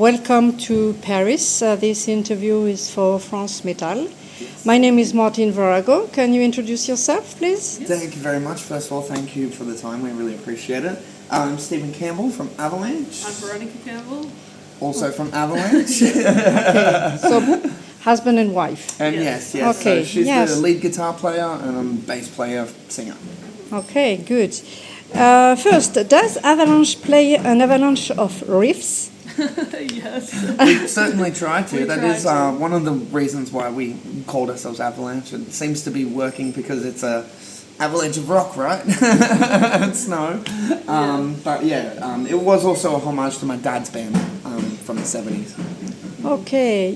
Welcome to Paris. This interview is for France Metal. My name is Martine Varago. Can you introduce yourself, please? Thank you very much. First of all, thank you for the time. We really appreciate it. I'm Stephen Campbell from Avalanche. I'm Veronica Campbell. Also from Avalanche. Okay. So, husband and wife. And yes. Okay. So she's yes. the lead guitar player and I'm bass player, singer. Okay, good. First, does Avalanche play an avalanche of riffs? Yes. We certainly try to. That is to. one of the reasons why we called ourselves Avalanche. It seems to be working because it's a avalanche of rock, right? And snow. But yeah, it was also a homage to my dad's band from the 70s. Okay,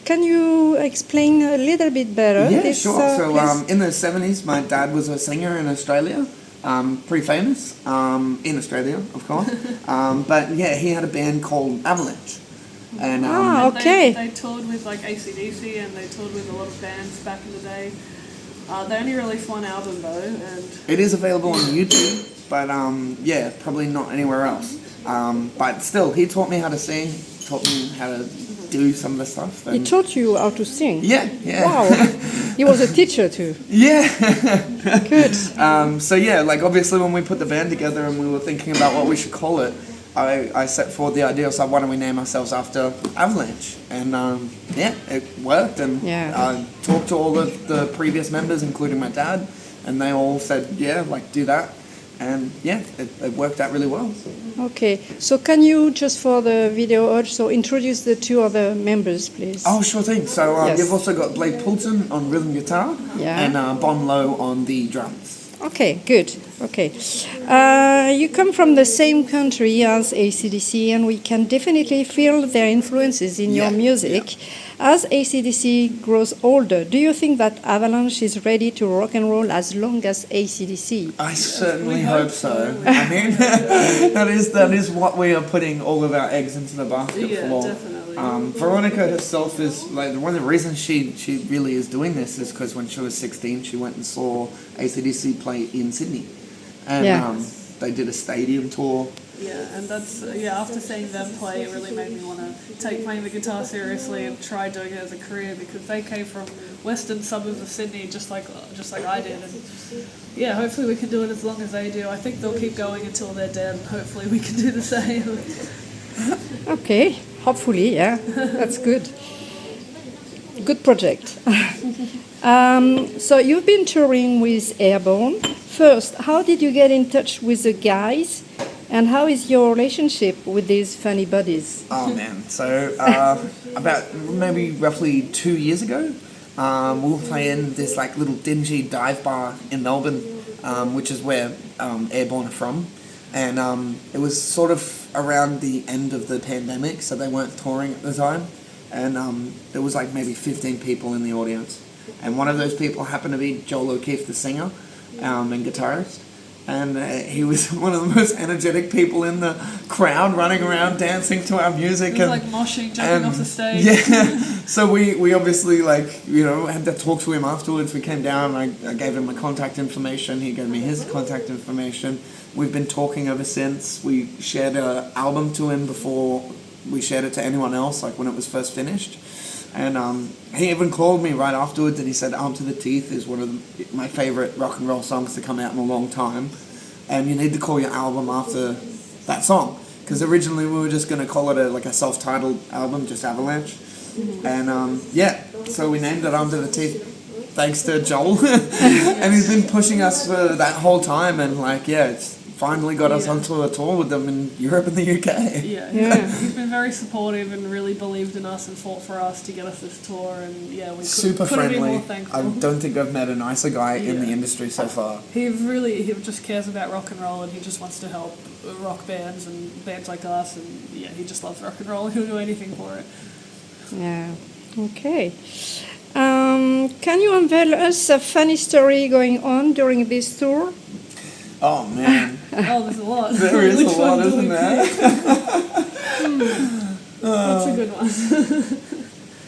can you explain a little bit better? Yeah, this, sure. So please? in the 70s, my dad was a singer in Australia. Pretty famous in Australia, of course. But yeah, he had a band called Avalanche. And okay. They toured with like AC/DC and they toured with a lot of bands back in the day. They only released one album though, and it is available on YouTube, but yeah, probably not anywhere else. But still, he taught me how to sing, taught me how to do some of the stuff. He taught you how to sing? Yeah. Wow. He was a teacher too. Yeah. Good. So yeah, like obviously when we put the band together and we were thinking about what we should call it, I set forward the idea, so why don't we name ourselves after Avalanche? And yeah, it worked, and I talked to all of the previous members, including my dad, and they all said, yeah, like do that. And yeah, it worked out really well. Okay, so can you, just for the video also, introduce the two other members, please? Oh, sure thing. So Yes. you've also got Blake Poulton on rhythm guitar and Bon Low on the drums. Okay, good. Okay. You come from the same country as AC/DC, and we can definitely feel their influences in your music. As AC/DC grows older, do you think that Avalanche is ready to rock and roll as long as AC/DC? I certainly hope so. I mean, that is what we are putting all of our eggs into the basket for. Definitely. Veronica herself is like one of the reasons she really is doing this is because when she was 16, she went and saw AC/DC play in Sydney, and they did a stadium tour. Yeah, and that's after seeing them play, it really made me want to take playing the guitar seriously and try doing it as a career, because they came from western suburbs of Sydney just like I did, and yeah, hopefully we can do it as long as they do. I think they'll keep going until they're dead, and hopefully we can do the same. Okay, hopefully, yeah, that's good. Good project. So you've been touring with Airborne. First, how did you get in touch with the guys? And how is your relationship with these funny buddies? Oh man, so about maybe roughly 2 years ago, we were playing this like little dingy dive bar in Melbourne, which is where Airborne are from. And it was sort of around the end of the pandemic, so they weren't touring at the time. And there was like maybe 15 people in the audience. And one of those people happened to be Joel O'Keefe, the singer and guitarist. And he was one of the most energetic people in the crowd, running around dancing to our music. It was like moshing, jumping off the stage. Yeah, so we obviously had to talk to him afterwards. We came down, I gave him my contact information, he gave me his contact information. We've been talking ever since. We shared an album to him before we shared it to anyone else, like when it was first finished. And he even called me right afterwards and he said Arm to the Teeth is one of my favourite rock and roll songs to come out in a long time, and you need to call your album after that song, because originally we were just going to call it a self-titled album, just Avalanche. And so we named it Arm to the Teeth thanks to Joel. And he's been pushing us for that whole time, and it's finally got us onto a tour with them in Europe and the UK. Yeah. He's been very supportive and really believed in us and fought for us to get us this tour, and we super couldn't be friendly. more thankful. I don't think I've met a nicer guy in the industry so far. He just cares about rock and roll, and he just wants to help rock bands and bands like us, and he just loves rock and roll. He'll do anything for it. Yeah. Okay. Can you unveil us a funny story going on during this tour? Oh man. Oh, there's a lot. There is a lot, isn't there? That's a good one.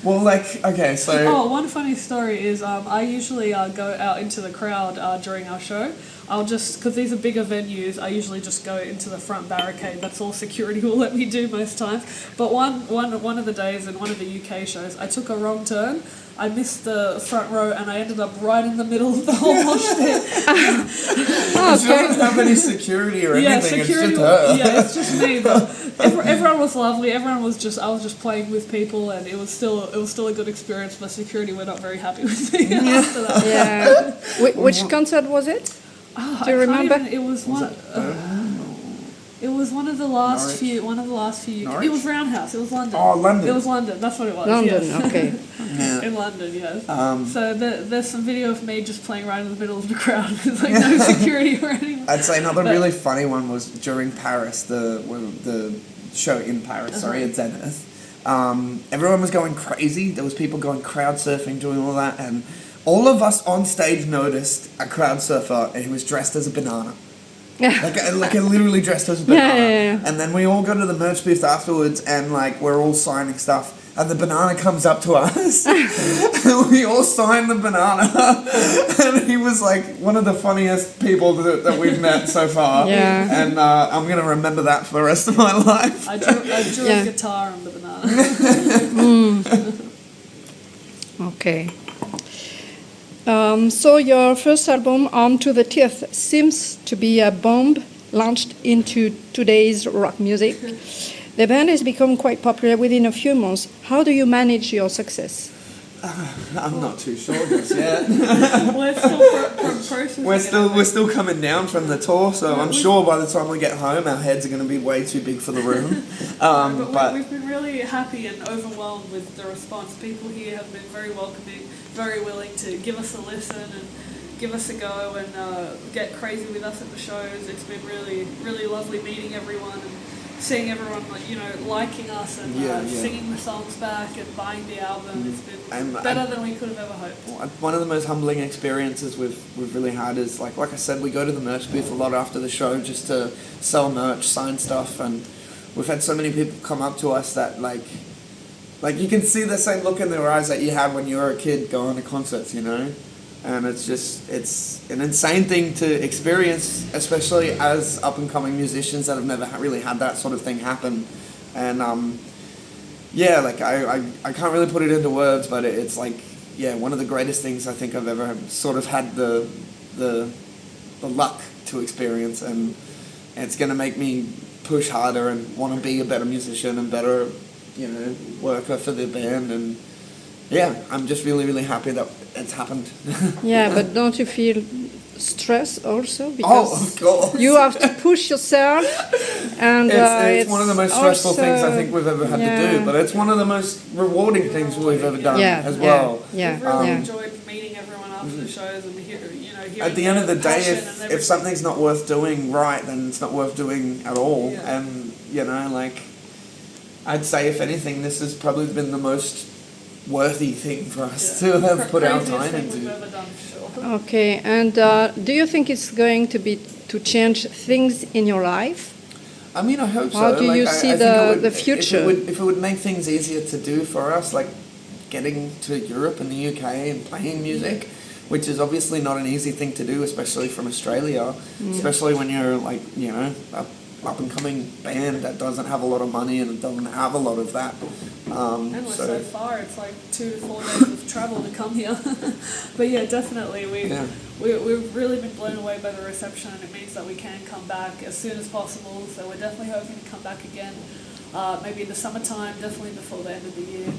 Well, okay, so... Oh, one funny story is I usually go out into the crowd during our show. I'll just, because these are bigger venues, I usually just go into the front barricade. That's all security will let me do most times. But one of the days in one of the UK shows, I took a wrong turn. I missed the front row and I ended up right in the middle of the whole mosh pit. She doesn't have any security or anything. Security, it's just her. Yeah, it's just me. But everyone was lovely. Everyone was just, I was just playing with people, and it was still a good experience. But security were not very happy with me after that. Yeah. Which concert was it? Do you remember? It was one. It was one of the last few. Norwich? It was Roundhouse. It was London. Oh, London. It was London. That's what it was. London, yes. okay. Yeah. In London, yes. So there's some video of me just playing right in the middle of the crowd with like no security or anything. I'd say another really funny one was during Paris, the show in Paris, sorry, at Zenith. Everyone was going crazy. There was people going crowd surfing, doing all that, and all of us on stage noticed a crowd surfer, and he was dressed as a banana. like literally dressed as a banana. Yeah. And then we all go to the merch booth afterwards, and like we're all signing stuff. And the banana comes up to us, and we all sign the banana. And he was like one of the funniest people that we've met so far. Yeah. And I'm gonna remember that for the rest of my life. I drew a guitar on the banana. Okay. So your first album, Armed to the Teeth, seems to be a bomb launched into today's rock music. The band has become quite popular within a few months. How do you manage your success? I'm not too sure just yet. We're still processing. We're still coming down from the tour, so I'm sure by the time we get home, our heads are going to be way too big for the room. But we've been really happy and overwhelmed with the response. People here have been very welcoming, very willing to give us a listen and give us a go and get crazy with us at the shows. It's been really, really lovely meeting everyone and seeing everyone, liking us and singing the songs back and buying the album. It's been better than we could have ever hoped. One of the most humbling experiences we've really had is like I said, we go to the merch booth a lot after the show just to sell merch, sign stuff, and we've had so many people come up to us that like you can see the same look in their eyes that you had when you were a kid going to concerts, And it's an insane thing to experience, especially as up-and-coming musicians that have never really had that sort of thing happen. And I can't really put it into words, but it's one of the greatest things I think I've ever sort of had the luck to experience, and it's going to make me push harder and want to be a better musician and better, worker for the band. And I'm just really, really happy that it's happened. Yeah, but don't you feel stress also? Because of course. You have to push yourself. And it's one of the most stressful also, things I think we've ever had to do, but it's one of the most rewarding things we've ever done as well. We've really enjoyed meeting everyone after the shows and hearing at the end of the day, if something's not worth doing right, then it's not worth doing at all. Yeah. And, I'd say if anything, this has probably been the most worthy thing for us to have put our time into. Sure. Okay, and do you think it's going to change things in your life? I mean, I hope so. How do you see the future? If it would make things easier to do for us, like getting to Europe and the UK and playing music, which is obviously not an easy thing to do, especially from Australia, especially when you're up-and-coming band that doesn't have a lot of money and doesn't have a lot of that. And we're so far, it's 2 to 4 days of travel to come here. But yeah, definitely, we've really been blown away by the reception, and it means that we can come back as soon as possible. So we're definitely hoping to come back again, maybe in the summertime, definitely before the end of the year.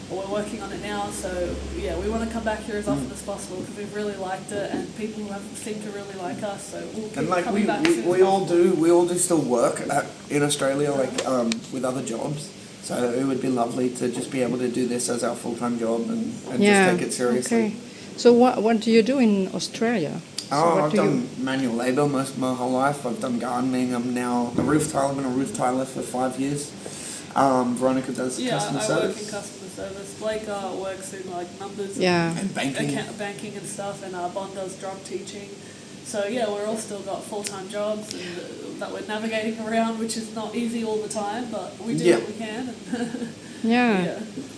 We're working on it now, so we want to come back here as often as possible because we've really liked it, and people seem to really like us. So we'll keep coming back. We all do still work in Australia, with other jobs. So it would be lovely to just be able to do this as our full-time job and just take it seriously. Okay. So what do you do in Australia? I've done manual labour most of my whole life. I've done gardening. I'm now a roof tiler. I've been a roof tiler for 5 years. Veronica does customer service. I work in customer service. Blake works in numbers and banking. Banking and stuff, and Bond does drum teaching. So we're all still got full-time jobs and that we're navigating around, which is not easy all the time, but we do what we can.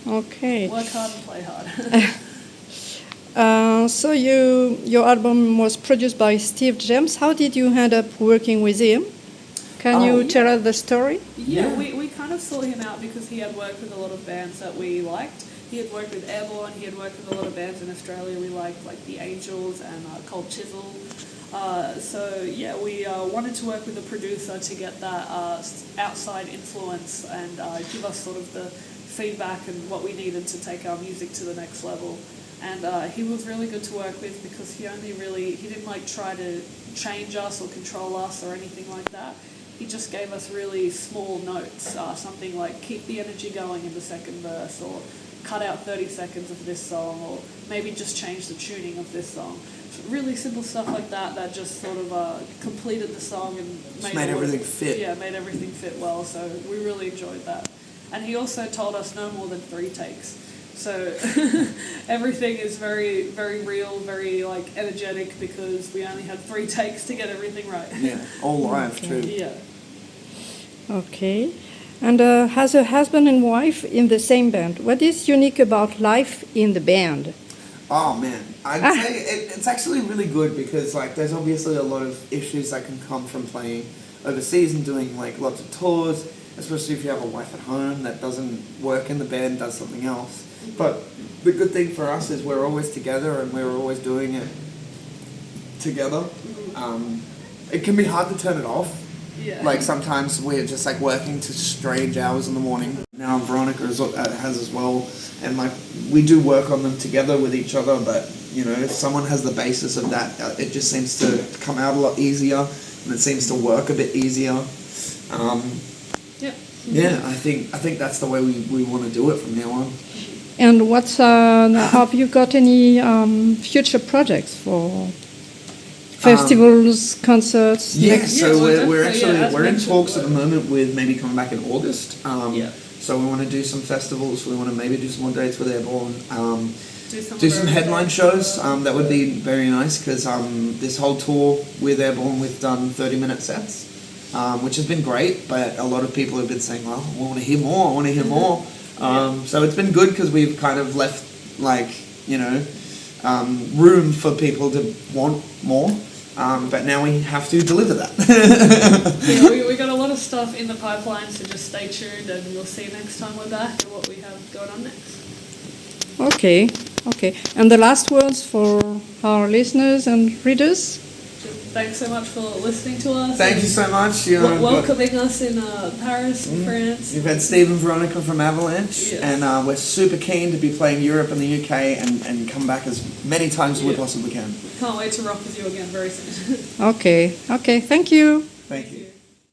Okay. Work hard and play hard. So your album was produced by Steve James. How did you end up working with him? Can you tell us the story? Yeah, we kind of sought him out because he had worked with a lot of bands that we liked. He had worked with Airborne, he had worked with a lot of bands in Australia we liked, like The Angels and Cold Chisel. So yeah, we wanted to work with a producer to get that outside influence and give us sort of the feedback and what we needed to take our music to the next level. And he was really good to work with because he didn't like try to change us or control us or anything like that. He just gave us really small notes, something like keep the energy going in the second verse, or cut out 30 seconds of this song, or maybe just change the tuning of this song. So really simple stuff like that that just sort of completed the song and made everything fit. Yeah, made everything fit well, so we really enjoyed that. And he also told us no more than 3 takes. So everything is very, very real, very like energetic because we only had 3 takes to get everything right. Yeah, all live too. Yeah. Okay. And as a husband and wife in the same band, what is unique about life in the band? Oh man, I'd say it's actually really good because like there's obviously a lot of issues that can come from playing overseas and doing like lots of tours, especially if you have a wife at home that doesn't work in the band, does something else. But the good thing for us is we're always together and we're always doing it together. It can be hard to turn it off. Yeah. Like sometimes we're just like working to strange hours in the morning. Now Veronica has as well, and like we do work on them together with each other. But you know, if someone has the basis of that, it just seems to come out a lot easier, and it seems to work a bit easier. Yep. Yeah, I think that's the way we want to do it from now on. And have you got any future projects for festivals, concerts? Yeah, so well, we're in talks at the moment with maybe coming back in August. Yeah. So we want to do some festivals. We want to maybe do some more dates with Airborne. Do some headline shows. That would be very nice because this whole tour with Airborne we've done 30-minute sets, which has been great. But a lot of people have been saying, "Well, I want to hear more. I want to hear more." So it's been good because we've kind of left room for people to want more. But now we have to deliver that. Yeah, we got a lot of stuff in the pipeline, so just stay tuned and we'll see next time we're back and what we have going on next. Okay. And the last words for our listeners and readers? Thanks so much for listening to us. Thank you so much. Welcoming us in Paris, France. You've had Steve and Veronica from Avalanche, yes. and we're super keen to be playing Europe and the UK and come back as many times as we possibly can. Can't wait to rock with you again very soon. Okay. Thank you. Thank you.